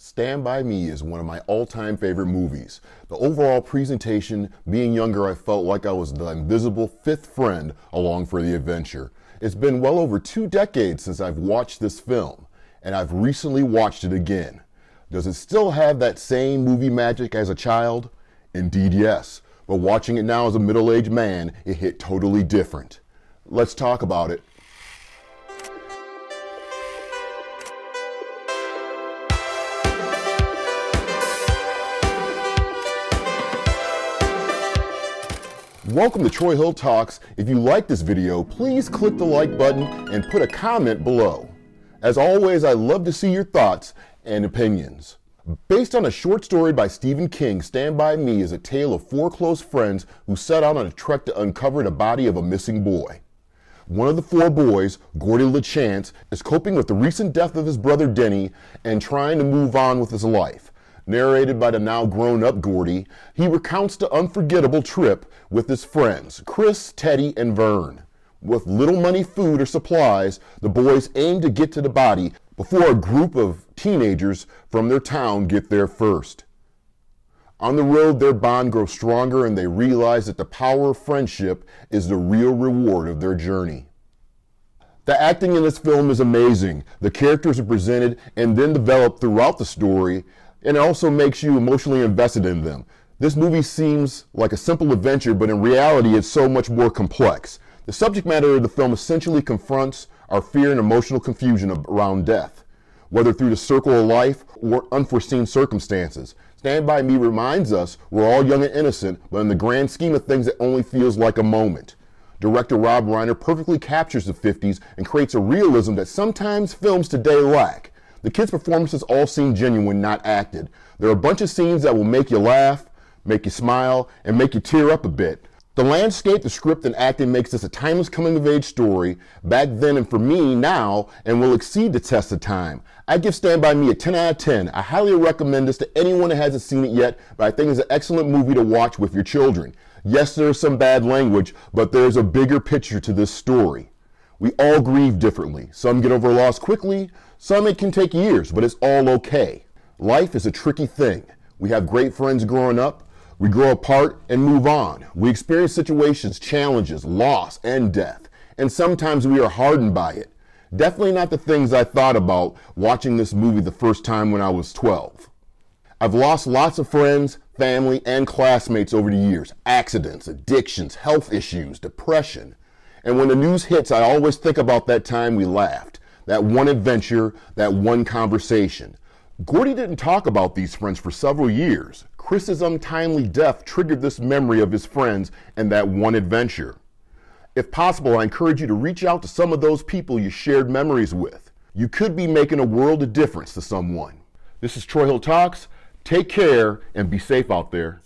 Stand By Me is one of my all-time favorite movies. The overall presentation, being younger, I felt like I was the invisible fifth friend along for the adventure. It's been well over 2 decades since I've watched this film, and I've recently watched it again. Does it still have that same movie magic as a child? Indeed, yes. But watching it now as a middle-aged man, it hit totally different. Let's talk about it. Welcome to Troy Hill Talks. If you like this video, please click the like button and put a comment below. As always, I love to see your thoughts and opinions. Based on a short story by Stephen King, Stand By Me is a tale of 4 close friends who set out on a trek to uncover the body of a missing boy. One of the 4 boys, Gordie Lachance, is coping with the recent death of his brother Denny and trying to move on with his life. Narrated by the now grown-up Gordie, he recounts the unforgettable trip with his friends, Chris, Teddy, and Vern. With little money, food, or supplies, the boys aim to get to the body before a group of teenagers from their town get there first. On the road, their bond grows stronger and they realize that the power of friendship is the real reward of their journey. The acting in this film is amazing. The characters are presented and then developed throughout the story, and it also makes you emotionally invested in them. This movie seems like a simple adventure, but in reality it's so much more complex. The subject matter of the film essentially confronts our fear and emotional confusion around death, whether through the circle of life or unforeseen circumstances. Stand By Me reminds us we're all young and innocent, but in the grand scheme of things it only feels like a moment. Director Rob Reiner perfectly captures the 50s and creates a realism that sometimes films today lack. The kids' performances all seem genuine, not acted. There are a bunch of scenes that will make you laugh, make you smile, and make you tear up a bit. The landscape, the script, and acting makes this a timeless coming-of-age story back then and for me now, and will exceed the test of time. I give Stand By Me a 10 out of 10. I highly recommend this to anyone that hasn't seen it yet, but I think it's an excellent movie to watch with your children. Yes, there's some bad language, but there's a bigger picture to this story. We all grieve differently. Some get over a loss quickly, some it can take years, but it's all okay. Life is a tricky thing. We have great friends growing up, we grow apart and move on. We experience situations, challenges, loss, and death, and sometimes we are hardened by it. Definitely not the things I thought about watching this movie the first time when I was 12. I've lost lots of friends, family, and classmates over the years. Accidents, addictions, health issues, depression. And when the news hits, I always think about that time we laughed, that one adventure, that one conversation. Gordie didn't talk about these friends for several years. Chris's untimely death triggered this memory of his friends and that one adventure. If possible, I encourage you to reach out to some of those people you shared memories with. You could be making a world of difference to someone. This is Troy Hill Talks. Take care and be safe out there.